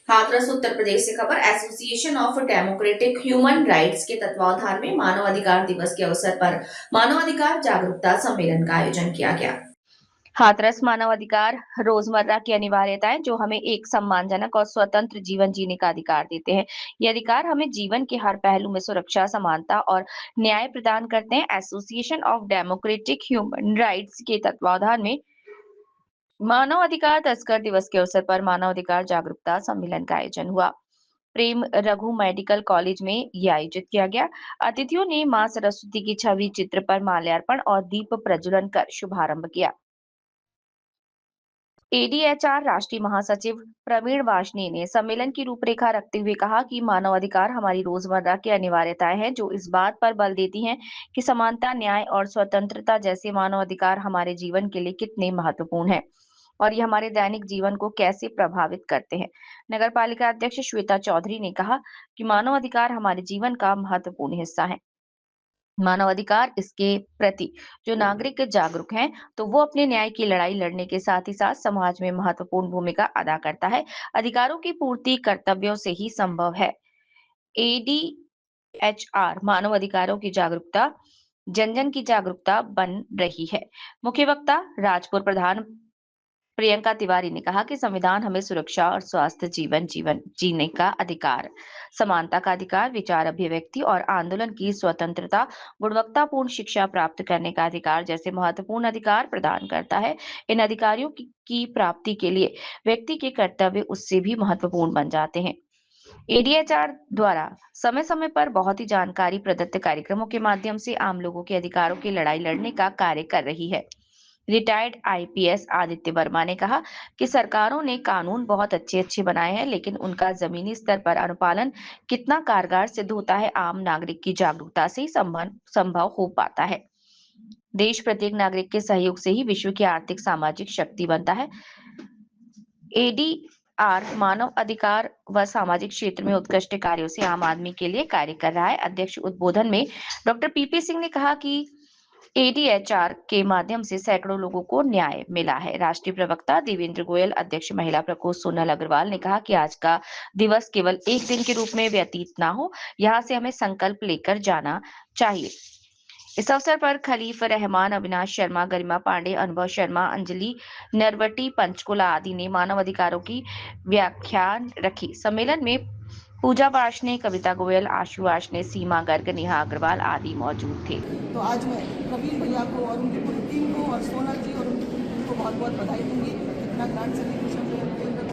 हाथरस उत्तर प्रदेश से खबर। Association of democratic human rights के तत्वावधान में मानव अधिकार दिवस के अवसर पर मानव अधिकार जागरूकता सम्मेलन का आयोजन किया गया। हाथरस मानव अधिकार रोजमर्रा की अनिवार्यताएं जो हमें एक सम्मानजनक और स्वतंत्र जीवन जीने का अधिकार देते हैं। ये अधिकार हमें जीवन के हर पहलू में सुरक्षा, समानता और न्याय प्रदान करते हैं। Association of democratic human rights के तत्वावधान में मानव अधिकार तस्कर दिवस के अवसर पर मानव अधिकार जागरूकता सम्मेलन का आयोजन हुआ। प्रेम रघु मेडिकल कॉलेज में ये आयोजित किया गया। अतिथियों ने मां सरस्वती की छवि चित्र पर माल्यार्पण और दीप प्रज्वलन कर शुभारंभ किया। एडीएचआर राष्ट्रीय महासचिव प्रवीण वार्ष्णेय ने सम्मेलन की रूपरेखा रखते हुए कहा कि मानव अधिकार हमारी रोजमर्रा की अनिवार्यताएं हैं जो इस बात पर बल देती हैं कि समानता, न्याय और स्वतंत्रता जैसे मानव अधिकार हमारे जीवन के लिए कितने महत्वपूर्ण हैं और ये हमारे दैनिक जीवन को कैसे प्रभावित करते हैं। नगर पालिका अध्यक्ष श्वेता चौधरी ने कहा कि मानव अधिकार हमारे जीवन का महत्वपूर्ण हिस्सा है। मानव अधिकार इसके प्रति जो नागरिक जागरूक हैं तो वो अपने न्याय की लड़ाई लड़ने के साथ ही साथ समाज में महत्वपूर्ण भूमिका अदा करता है। अधिकारों की पूर्ति कर्तव्यों से ही संभव है। एडीएचआर मानव अधिकारों की जागरूकता जन जन की जागरूकता बन रही है। मुख्य वक्ता राजपुर प्रधान प्रियंका तिवारी ने कहा कि संविधान हमें सुरक्षा और स्वस्थ जीवन जीवन जीने का अधिकार, समानता का अधिकार, विचार अभिव्यक्ति और आंदोलन की स्वतंत्रता, गुणवत्तापूर्ण शिक्षा प्राप्त करने का अधिकार जैसे महत्वपूर्ण अधिकार प्रदान करता है। इन अधिकारियों की प्राप्ति के लिए व्यक्ति के कर्तव्य उससे भी महत्वपूर्ण बन जाते हैं। एडीएचआर द्वारा समय समय पर बहुत ही जानकारी प्रदत्त कार्यक्रमों के माध्यम से आम लोगों के अधिकारों की लड़ाई लड़ने का कार्य कर रही है। रिटायर्ड आईपीएस आदित्य वर्मा ने कहा कि सरकारों ने कानून बहुत अच्छे बनाए हैं लेकिन उनका जमीनी स्तर पर अनुपालन कितना कारगर सिद्ध होता है आम नागरिक की जागरूकता से ही संभव हो पाता है। देश प्रत्येक नागरिक के सहयोग से ही विश्व की आर्थिक सामाजिक शक्ति बनता है। एडीआर मानव अधिकार व सामाजिक क्षेत्र में उत्कृष्ट कार्यों से आम आदमी के लिए कार्य कर रहा है। अध्यक्ष उद्बोधन में डॉक्टर पीपी सिंह ने कहा कि एडीएचआर के माध्यम से सैकड़ों लोगों को न्याय मिला है। राष्ट्रीय प्रवक्ता देवेंद्र गोयल, अध्यक्ष महिला प्रकोष्ठ सोनल अग्रवाल ने कहा कि आज का दिवस केवल एक दिन के रूप में व्यतीत ना हो, यहाँ से हमें संकल्प लेकर जाना चाहिए। इस अवसर पर खलीफ रहमान, अविनाश शर्मा, गरिमा पांडे, अनुभव शर्मा, अंजलि नरवटी, पंचकुला आदि ने मानव अधिकारों की व्याख्यान रखी। सम्मेलन में पूजा वार्ष्णेय, कविता गोयल, आशु वार्ष्णेय, सीमा गर्ग, नेहा अग्रवाल आदि मौजूद थे। तो आज मैं प्रवीण भैया को और उनकी पूरी टीम को और सोनल जी और उनकी पूरी टीम को बहुत बहुत बधाई दूंगी। इतना ग्रांड सेलिब्रेशन